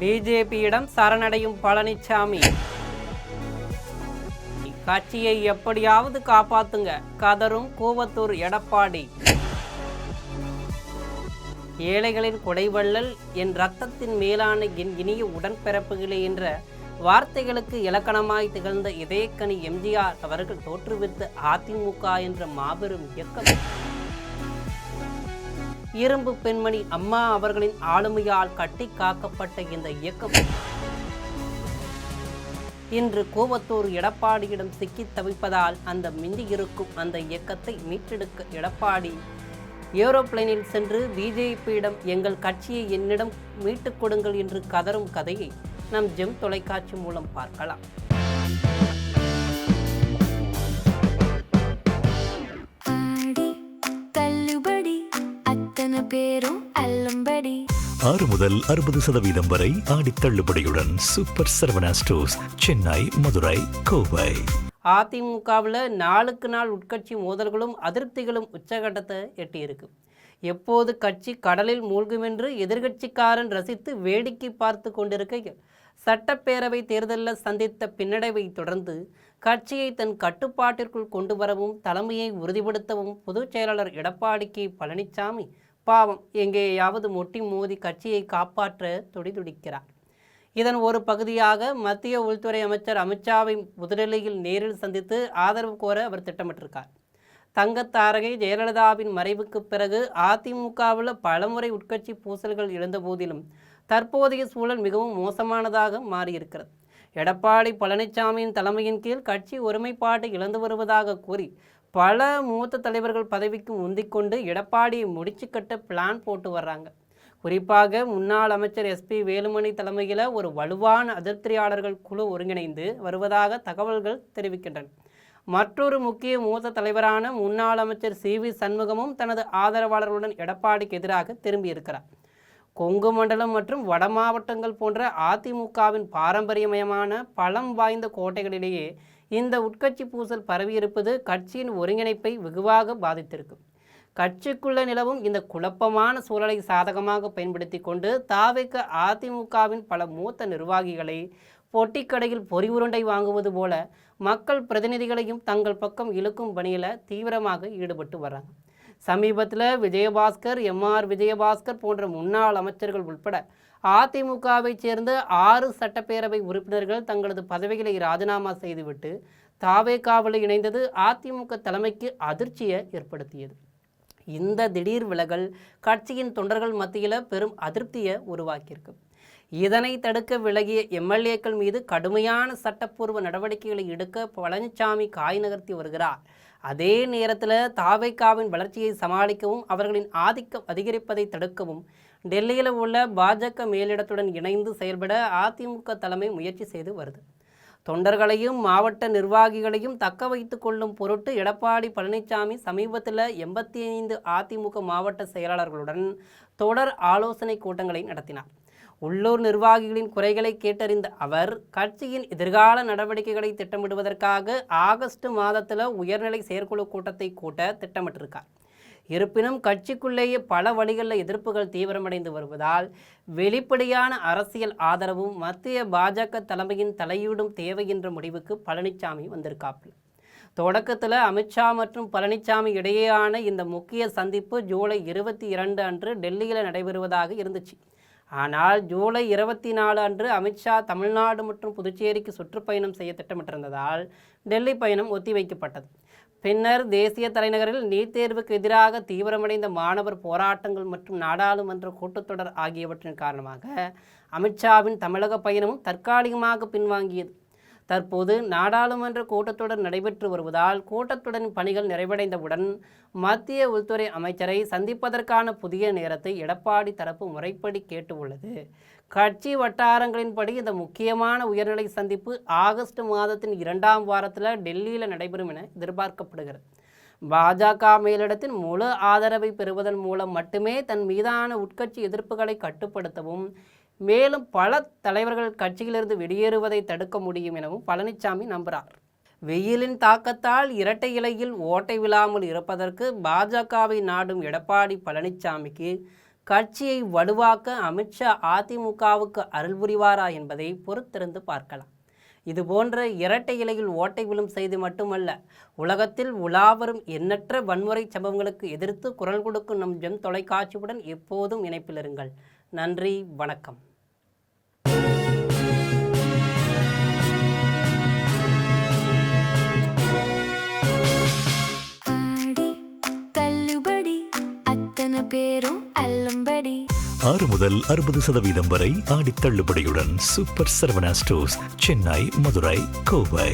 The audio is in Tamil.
பிஜேபியிடம் சரணடையும் பழனிசாமி. கட்சியை எப்படியாவது காப்பாத்துங்க கதரும் கூவத்தூர் எடப்பாடி. ஏழைகளின் கொடைவள்ளல், என் ரத்தத்தின் மேலான என் இனிய உடன்பிறப்புகளே என்ற வார்த்தைகளுக்கு இலக்கணமாய் திகழ்ந்த இதயக்கனி எம்ஜிஆர் அவர்கள் தோற்றுவித்த அதிமுக என்ற மாபெரும் இயக்கம், இரும்பு பெண்மணி அம்மா அவர்களின் ஆளுமையால் கட்டி காக்கப்பட்ட இந்த இயக்கம் இன்று கூவத்தூர் எடப்பாடியிடம் சிக்கி தவிப்பதால் அந்த மிந்தி இருக்கும் அந்த இயக்கத்தை மீட்டெடுக்க எடப்பாடி ஏரோப்ளைனில் சென்று பிஜேபியிடம் எங்கள் கட்சியை என்னிடம் மீட்டுக் கொடுங்கள் என்று கதரும் கதையை நம் ஜெம் தொலைக்காட்சி மூலம் பார்க்கலாம். பேரும் 6 முதல் 60% வரை ஆடி தள்ளுபடியுடன் சூப்பர் சரவணா ஸ்டோர்ஸ், சென்னை, மதுரை, கோவை. அதிமுகவில் நாளுக்கு நாள் உட்கட்சி மோதல்களும் அதிருப்திகளும் உச்சகட்டத்தை எட்டியிருக்கு. எப்போது கட்சி கடலில் மூழ்குமென்று எதிர்கட்சிக்காரன் ரசித்து வேடிக்கை பார்த்து கொண்டிருக்கையில் சட்டப்பேரவை தேர்தலில் சந்தித்த பின்னடைவை தொடர்ந்து கட்சியை தன் கட்டுப்பாட்டிற்குள் கொண்டு வரவும் தலைமையை உறுதிப்படுத்தவும் பொதுச் செயலாளர் எடப்பாடி கே பழனிசாமி பாவம் எங்கேயாவது மொட்டி மோதி கட்சியை காப்பாற்ற துடிதுடிக்கிறார். இதன் ஒரு பகுதியாக மத்திய உள்துறை அமைச்சர் அமித்ஷாவை புதுடெல்லியில் நேரில் சந்தித்து ஆதரவு கோர அவர் திட்டமிட்டிருக்கார். தங்கத்தாரகை ஜெயலலிதாவின் மறைவுக்கு பிறகு அதிமுகவில் பலமுறை உட்கட்சி பூசல்கள் எழுந்த போதிலும் தற்போதைய சூழல் மிகவும் மோசமானதாக மாறியிருக்கிறது. எடப்பாடி பழனிசாமியின் தலைமையின் கீழ் கட்சி ஒருமைப்பாட்டை இழந்து வருவதாக கூறி பல மூத்த தலைவர்கள் பதவிக்கு முந்திக்கொண்டு எடப்பாடியை முடிச்சு கட்ட பிளான் போட்டு வர்றாங்க. குறிப்பாக முன்னாள் அமைச்சர் எஸ்பி வேலுமணி தலைமையில் ஒரு வலுவான அதிருப்தியாளர்கள் குழு ஒருங்கிணைந்து வருவதாக தகவல்கள் தெரிவிக்கின்றன. மற்றொரு முக்கிய மூத்த தலைவரான முன்னாள் அமைச்சர் சி.வி. சண்முகமும் தனது ஆதரவாளர்களுடன் எடப்பாடிக்கு எதிராக திரும்பியிருக்கிறார். கொங்கு மண்டலம் மற்றும் வட மாவட்டங்கள் போன்ற அதிமுகவின் பாரம்பரியமயமான பலம் வாய்ந்த கோட்டைகளிலேயே இந்த உட்கட்சி பூசல் பரவியிருப்பது கட்சியின் ஒருங்கிணைப்பை வெகுவாக பாதித்திருக்கும். கட்சிக்குள்ள நிலவும் இந்த குழப்பமான சூழலை சாதகமாக பயன்படுத்தி கொண்டு தாவேக அதிமுகவின் பல மூத்த நிர்வாகிகளை பொட்டிக்கடையில் பொறி உருண்டை வாங்குவது போல மக்கள் பிரதிநிதிகளையும் தங்கள் பக்கம் இழுக்கும் பணியில் தீவிரமாக ஈடுபட்டு வர்றாங்க. சமீபத்தில் விஜயபாஸ்கர், எம்.ஆர். விஜயபாஸ்கர் போன்ற முன்னாள் அமைச்சர்கள் உட்பட அதிமுகவை சேர்ந்த 6 சட்டப்பேரவை உறுப்பினர்கள் தங்களது பதவிகளை ராஜினாமா செய்துவிட்டு தாவேகாவில் இணைந்தது அதிமுக தலைமைக்கு அதிர்ச்சியை ஏற்படுத்தியது. இந்த திடீர் விலகல் கட்சியின் தொண்டர்கள் மத்தியில் பெரும் அதிருப்தியை உருவாக்கியிருக்கு. இதனை தடுக்க விலகிய எம்எல்ஏக்கள் மீது கடுமையான சட்டப்பூர்வ நடவடிக்கைகளை எடுக்க பழனிசாமி காய் நகர்த்தி வருகிறார். அதே நேரத்தில் தாவேகாவின் வளர்ச்சியை சமாளிக்கவும் அவர்களின் ஆதிக்கம் அதிகரிப்பதை தடுக்கவும் டெல்லியில் உள்ள பாஜக மேலிடத்துடன் இணைந்து செயல்பட அதிமுக தலைமை முயற்சி செய்து வருது. தொண்டர்களையும் மாவட்ட நிர்வாகிகளையும் தக்க வைத்து கொள்ளும் பொருட்டு எடப்பாடி பழனிசாமி சமீபத்தில் 85 அதிமுக மாவட்ட செயலாளர்களுடன் தொடர் ஆலோசனை கூட்டங்களை நடத்தினார். உள்ளூர் நிர்வாகிகளின் குறைகளை கேட்டறிந்த அவர் கட்சியின் எதிர்கால நடவடிக்கைகளை திட்டமிடுவதற்காக ஆகஸ்ட் மாதத்தில் உயர்நிலை செயற்குழு கூட்டத்தை கூட்ட திட்டமிட்டிருக்கார். இருப்பினும் கட்சிக்குள்ளேயே பல வழிகளில் எதிர்ப்புகள் தீவிரமடைந்து வருவதால் வெளிப்படையான அரசியல் ஆதரவும் மத்திய பாஜக தலைமையின் தலையீடும் தேவை என்ற முடிவுக்கு பழனிசாமி வந்திருக்கார்கள். தொடக்கத்தில் அமித்ஷா மற்றும் பழனிசாமி இடையேயான இந்த முக்கிய சந்திப்பு ஜூலை 22 அன்று டெல்லியில் நடைபெறுவதாக இருந்துச்சு. ஆனால் ஜூலை 24 அன்று அமித்ஷா தமிழ்நாடு மற்றும் புதுச்சேரிக்கு சுற்றுப்பயணம் செய்ய திட்டமிட்டிருந்ததால் டெல்லி பயணம் ஒத்திவைக்கப்பட்டது. பின்னர் தேசிய தலைநகரில் நீட் தேர்வுக்கு எதிராக தீவிரமடைந்த மாணவர் போராட்டங்கள் மற்றும் நாடாளுமன்ற கூட்டத்தொடர் ஆகியவற்றின் காரணமாக அமித்ஷாவின் தமிழக பயணமும் தற்காலிகமாக பின்வாங்கியது. தற்போது நாடாளுமன்ற கூட்டத்தொடர் நடைபெற்று வருவதால் கூட்டத்தொடரின் பணிகள் நிறைவடைந்தவுடன் மத்திய உள்துறை அமைச்சரை சந்திப்பதற்கான புதிய நேரத்தை எடப்பாடி தரப்பு முறைப்படி கேட்டு உள்ளது. கட்சி வட்டாரங்களின்படி இந்த முக்கியமான உயர்நிலை சந்திப்பு ஆகஸ்ட் மாதத்தின் 2ஆம் வாரத்தில் டெல்லியில் நடைபெறும் என எதிர்பார்க்கப்படுகிறது. பாஜக மேலிடத்தின் முழு ஆதரவை பெறுவதன் மூலம் மட்டுமே தன் மீதான உட்கட்சி எதிர்ப்புகளை கட்டுப்படுத்தவும் மேலும் பல தலைவர்கள் கட்சியிலிருந்து வெளியேறுவதை தடுக்க முடியும் எனவும் பழனிசாமி நம்புகிறார். வெயிலின் தாக்கத்தால் இரட்டை இலையில் ஓட்டை விழாமல் இருப்பதற்கு பாஜகவை நாடும் எடப்பாடி பழனிசாமிக்கு கட்சியை வலுவாக்க அமித்ஷா அதிமுகவுக்கு அருள் புரிவாரா என்பதை பொறுத்திருந்து பார்க்கலாம். இதுபோன்ற இரட்டை இலையில் ஓட்டை விழும் செய்தி மட்டுமல்ல, உலகத்தில் உலாவரும் எண்ணற்ற வன்முறை சம்பவங்களுக்கு எதிர்த்து குரல் கொடுக்கும் நம் ஜெம் தொலைக்காட்சியுடன் எப்போதும் இணைப்பில் இருங்கள். நன்றி, வணக்கம். பேரும் அல்லும்படி 6 முதல் 60% வரை ஆடி தள்ளுபடியுடன் சூப்பர் சரவணா ஸ்டோர்ஸ், சென்னை, மதுரை, கோவை.